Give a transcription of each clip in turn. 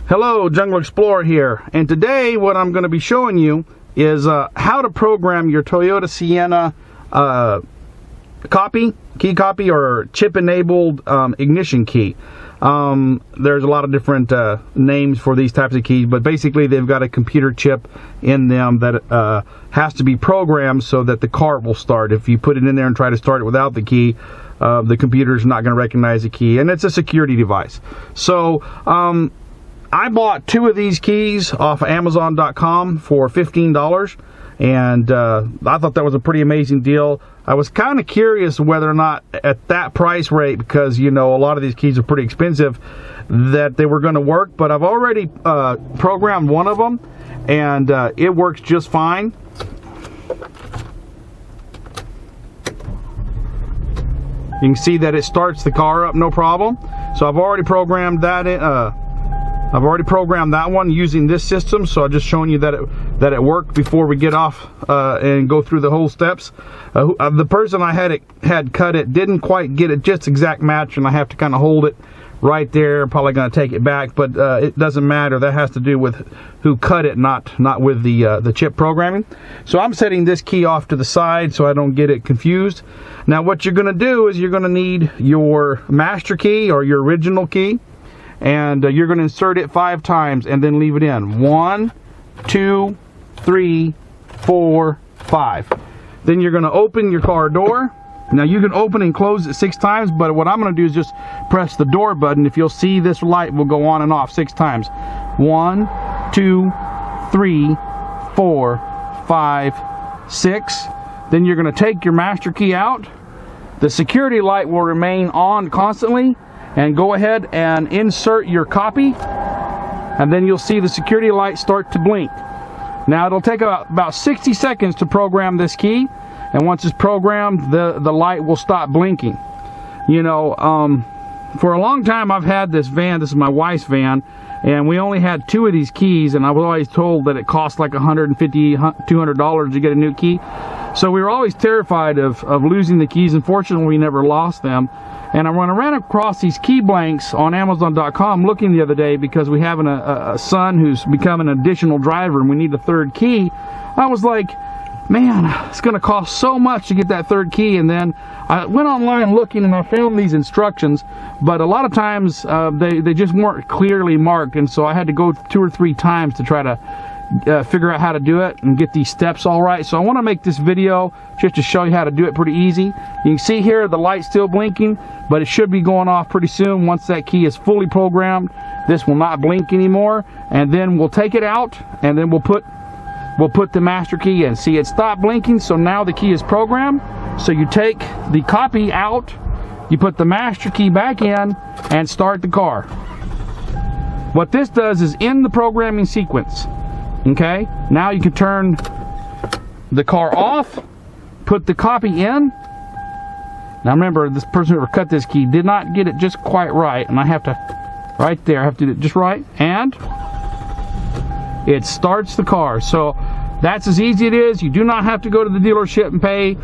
Hello, Jungle Explorer here, and today what I'm going to be showing you is how to program your Toyota Sienna key copy or chip-enabled ignition key. There's a lot of different names for these types of keys, but basically they've got a computer chip in them that has to be programmed so that the car will start. If you put it in there and try to start it without the key, the computer's not going to recognize the key, and it's a security device. So I bought 2 of these keys off of Amazon.com for $15, and I thought that was a pretty amazing deal. I was kind of curious whether or not at that price rate, because you know a lot of these keys are pretty expensive, that they were going to work, but I've already programmed one of them, and it works just fine. You can see that it starts the car up no problem. So I've already programmed that in, I've already programmed that one using this system, so I'm just showing you that it worked before we get off and go through the whole steps. The person I had cut it didn't quite get it just exact match, and I have to kind of hold it right there. Probably going to take it back, but it doesn't matter. That has to do with who cut it, not with the chip programming. So I'm setting this key off to the side so I don't get it confused. Now what you're going to do is you're going to need your master key or your original key, and you're going to insert it 5 times and then leave it in. 1, 2, 3, 4, 5. Then you're going to open your car door. Now you can open and close it 6 times, but what I'm going to do is just press the door button. If you'll see, this light will go on and off 6 times. 1, 2, 3, 4, 5, 6. Then you're going to take your master key out. The security light will remain on constantly, and go ahead and insert your copy, and then you'll see the security light start to blink. Now it'll take about 60 seconds to program this key, and once it's programmed, the light will stop blinking. You know, for a long time I've had this van. This is my wife's van, and we only had 2 of these keys, and I was always told that it cost like $150, $200 to get a new key. So we were always terrified of losing the keys. Unfortunately, we never lost them. And when I ran across these key blanks on Amazon.com looking the other day, because we have a son who's become an additional driver and we need a 3rd key, I was like, man, it's going to cost so much to get that 3rd key. And then I went online looking, and I found these instructions, but a lot of times they just weren't clearly marked, and so I had to go 2 or 3 times to try to figure out how to do it and get these steps all right. So I want to make this video just to show you how to do it pretty easy. You can see here the light's still blinking, but it should be going off pretty soon. Once that key is fully programmed, this will not blink anymore, and then we'll take it out, and then we'll put the master key in. See, it stopped blinking, so now the key is programmed. So you take the copy out, you put the master key back in, and start the car. What this does is end the programming sequence. Okay, now you can turn the car off, put the copy in. Now remember, this person who cut this key did not get it just quite right, and I have to, right there, I have to do it just right, and it starts the car. So that's as easy as it is. You do not have to go to the dealership and pay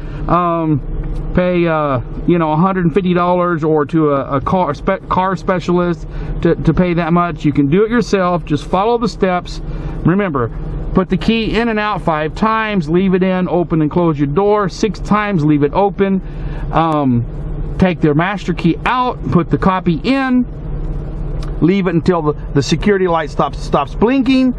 you know, $150 or to a car specialist to pay that much. You can do it yourself. Just follow the steps. Remember, put the key in and out 5 times, leave it in, open and close your door 6 times, leave it open. Take their master key out, put the copy in, leave it until the security light stops blinking.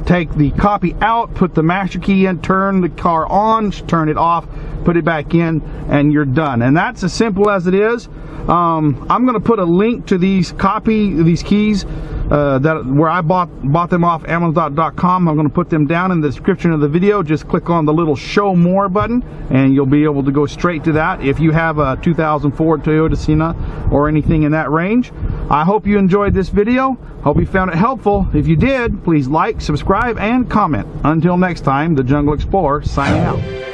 Take the copy out, put the master key in, turn the car on, turn it off, put it back in, and you're done. And that's as simple as it is. I'm going to put a link to these keys where I bought them off Amazon.com. I'm going to put them down in the description of the video. Just click on the little show more button, and you'll be able to go straight to that if you have a 2004 Toyota Sienna or anything in that range. I hope you enjoyed this video. Hope you found it helpful. If you did, please like, subscribe, and comment. Until next time, the Jungle Explorer signing out.